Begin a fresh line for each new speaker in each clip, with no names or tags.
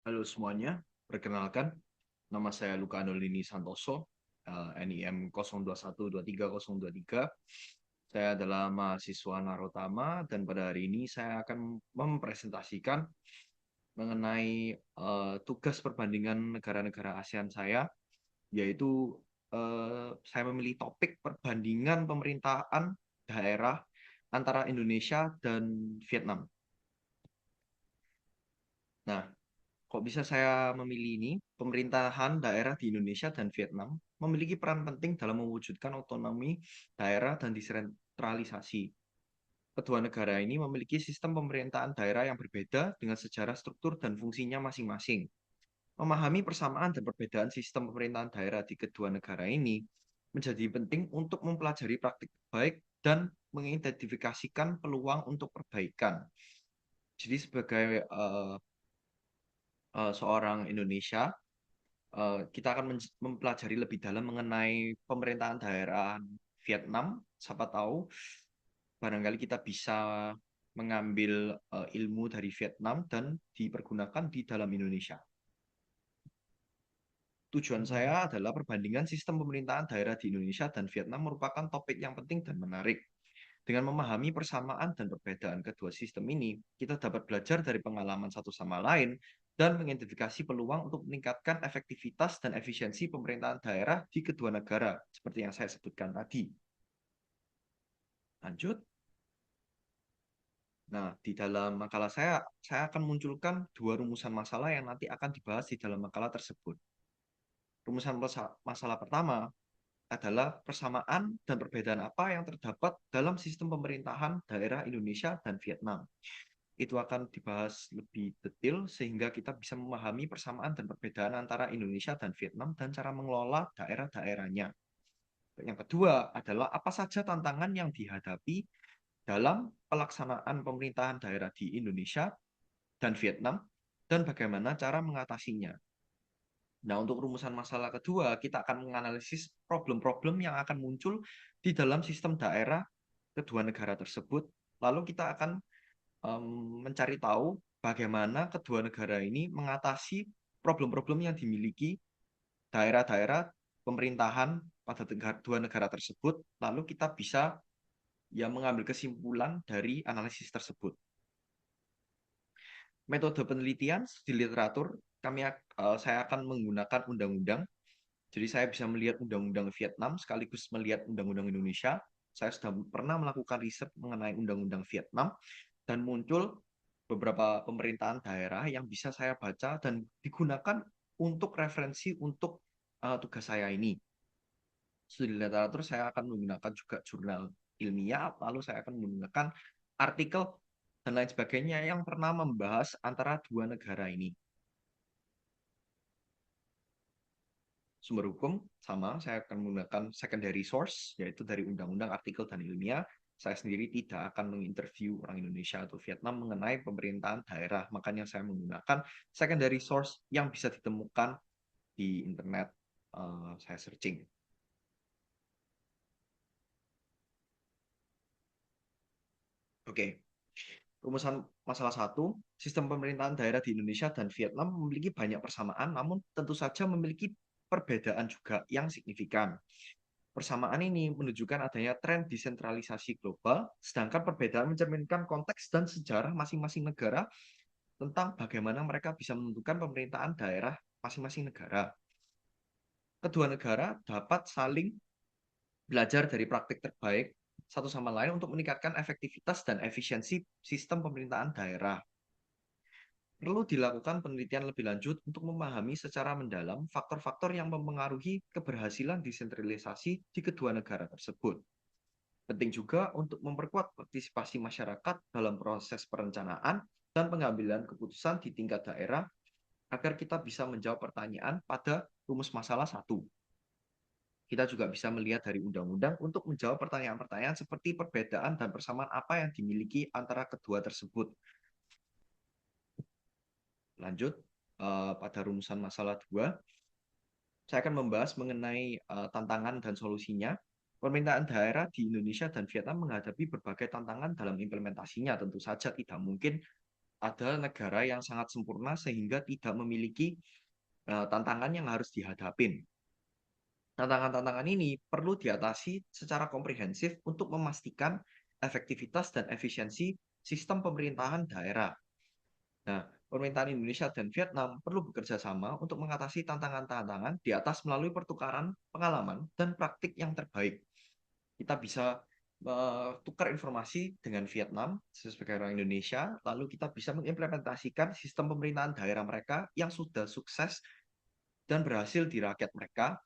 Halo semuanya, perkenalkan, nama saya Luka Andolini Santoso, NIM 02123023. Saya adalah mahasiswa Narotama dan pada hari ini saya akan mempresentasikan mengenai tugas perbandingan negara-negara ASEAN saya, yaitu saya memilih topik perbandingan pemerintahan daerah antara Indonesia dan Vietnam. Nah, kok bisa saya memilih ini? Pemerintahan daerah di Indonesia dan Vietnam memiliki peran penting dalam mewujudkan otonomi daerah dan desentralisasi. Kedua negara ini memiliki sistem pemerintahan daerah yang berbeda dengan sejarah, struktur, dan fungsinya masing-masing. Memahami persamaan dan perbedaan sistem pemerintahan daerah di kedua negara ini menjadi penting untuk mempelajari praktik baik dan mengidentifikasikan peluang untuk perbaikan. Jadi sebagai seorang Indonesia, kita akan mempelajari lebih dalam mengenai pemerintahan daerah Vietnam. Siapa tahu barangkali kita bisa mengambil ilmu dari Vietnam dan dipergunakan di dalam Indonesia. Tujuan saya adalah perbandingan sistem pemerintahan daerah di Indonesia dan Vietnam merupakan topik yang penting dan menarik. Dengan memahami persamaan dan perbedaan kedua sistem ini, kita dapat belajar dari pengalaman satu sama lain dan mengidentifikasi peluang untuk meningkatkan efektivitas dan efisiensi pemerintahan daerah di kedua negara, seperti yang saya sebutkan tadi. Lanjut. Nah, di dalam makalah saya akan munculkan dua rumusan masalah yang nanti akan dibahas di dalam makalah tersebut. Rumusan masalah pertama adalah persamaan dan perbedaan apa yang terdapat dalam sistem pemerintahan daerah Indonesia dan Vietnam. Itu akan dibahas lebih detail sehingga kita bisa memahami persamaan dan perbedaan antara Indonesia dan Vietnam dan cara mengelola daerah-daerahnya. Yang kedua adalah apa saja tantangan yang dihadapi dalam pelaksanaan pemerintahan daerah di Indonesia dan Vietnam dan bagaimana cara mengatasinya. Nah, untuk rumusan masalah kedua, kita akan menganalisis problem-problem yang akan muncul di dalam sistem daerah kedua negara tersebut. Lalu kita akan mencari tahu bagaimana kedua negara ini mengatasi problem-problem yang dimiliki daerah-daerah pemerintahan pada dua negara tersebut. Lalu kita bisa ya mengambil kesimpulan dari analisis tersebut. Metode penelitian di literatur saya akan menggunakan undang-undang. Jadi saya bisa melihat undang-undang Vietnam sekaligus melihat undang-undang Indonesia. Saya sudah pernah melakukan riset mengenai undang-undang Vietnam dan muncul beberapa pemerintahan daerah yang bisa saya baca dan digunakan untuk referensi untuk tugas saya ini. Studi literatur saya akan menggunakan juga jurnal ilmiah, lalu saya akan menggunakan artikel dan lain sebagainya yang pernah membahas antara dua negara ini. Sumber hukum sama, saya akan menggunakan secondary source, yaitu dari undang-undang, artikel, dan ilmiah. Saya sendiri tidak akan menginterview orang Indonesia atau Vietnam mengenai pemerintahan daerah, makanya saya menggunakan secondary source yang bisa ditemukan di internet. Saya searching. Oke, rumusan masalah satu, sistem pemerintahan daerah di Indonesia dan Vietnam memiliki banyak persamaan, namun tentu saja memiliki perbedaan juga yang signifikan. Persamaan ini menunjukkan adanya tren desentralisasi global, sedangkan perbedaan mencerminkan konteks dan sejarah masing-masing negara tentang bagaimana mereka bisa menentukan pemerintahan daerah masing-masing negara. Kedua negara dapat saling belajar dari praktik terbaik satu sama lain untuk meningkatkan efektivitas dan efisiensi sistem pemerintahan daerah. Perlu dilakukan penelitian lebih lanjut untuk memahami secara mendalam faktor-faktor yang mempengaruhi keberhasilan desentralisasi di kedua negara tersebut. Penting juga untuk memperkuat partisipasi masyarakat dalam proses perencanaan dan pengambilan keputusan di tingkat daerah agar kita bisa menjawab pertanyaan pada rumus masalah satu. Kita juga bisa melihat dari undang-undang untuk menjawab pertanyaan-pertanyaan seperti perbedaan dan persamaan apa yang dimiliki antara kedua tersebut. Lanjut, pada rumusan masalah 2, saya akan membahas mengenai tantangan dan solusinya. Pemerintahan daerah di Indonesia dan Vietnam menghadapi berbagai tantangan dalam implementasinya. Tentu saja tidak mungkin ada negara yang sangat sempurna sehingga tidak memiliki tantangan yang harus dihadapin. Tantangan-tantangan ini perlu diatasi secara komprehensif untuk memastikan efektivitas dan efisiensi sistem pemerintahan daerah. Nah, pemerintahan Indonesia dan Vietnam perlu bekerja sama untuk mengatasi tantangan-tantangan di atas melalui pertukaran pengalaman dan praktik yang terbaik. Kita bisa tukar informasi dengan Vietnam sebagai orang Indonesia, lalu kita bisa mengimplementasikan sistem pemerintahan daerah mereka yang sudah sukses dan berhasil di rakyat mereka.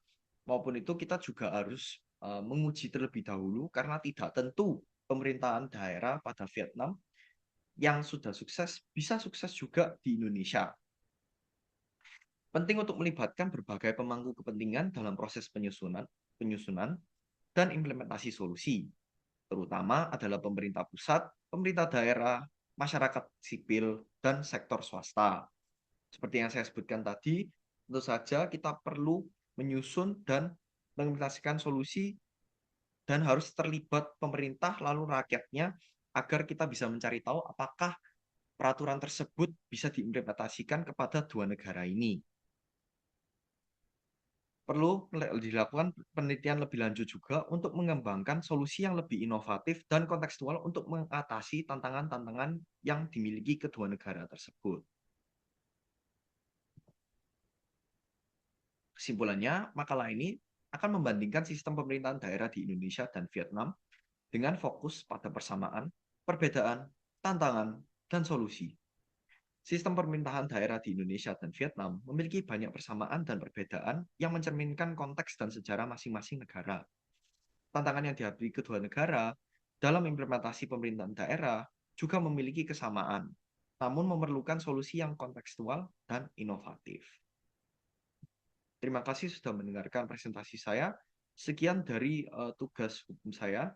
Maupun itu kita juga harus menguji terlebih dahulu karena tidak tentu pemerintahan daerah pada Vietnam yang sudah sukses bisa sukses juga di Indonesia. Penting untuk melibatkan berbagai pemangku kepentingan dalam proses penyusunan dan implementasi solusi, terutama adalah pemerintah pusat, pemerintah daerah, masyarakat sipil, dan sektor swasta. Seperti yang saya sebutkan tadi, tentu saja kita perlu menyusun dan mengimplementasikan solusi dan harus terlibat pemerintah lalu rakyatnya agar kita bisa mencari tahu apakah peraturan tersebut bisa diimplementasikan kepada dua negara ini. Perlu dilakukan penelitian lebih lanjut juga untuk mengembangkan solusi yang lebih inovatif dan kontekstual untuk mengatasi tantangan-tantangan yang dimiliki kedua negara tersebut. Kesimpulannya, makalah ini akan membandingkan sistem pemerintahan daerah di Indonesia dan Vietnam dengan fokus pada persamaan, perbedaan, tantangan, dan solusi. Sistem pemerintahan daerah di Indonesia dan Vietnam memiliki banyak persamaan dan perbedaan yang mencerminkan konteks dan sejarah masing-masing negara. Tantangan yang dihadapi kedua negara dalam implementasi pemerintahan daerah juga memiliki kesamaan, namun memerlukan solusi yang kontekstual dan inovatif. Terima kasih sudah mendengarkan presentasi saya. Sekian dari tugas hukum saya.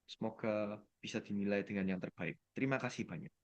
Semoga bisa dinilai dengan yang terbaik. Terima kasih banyak.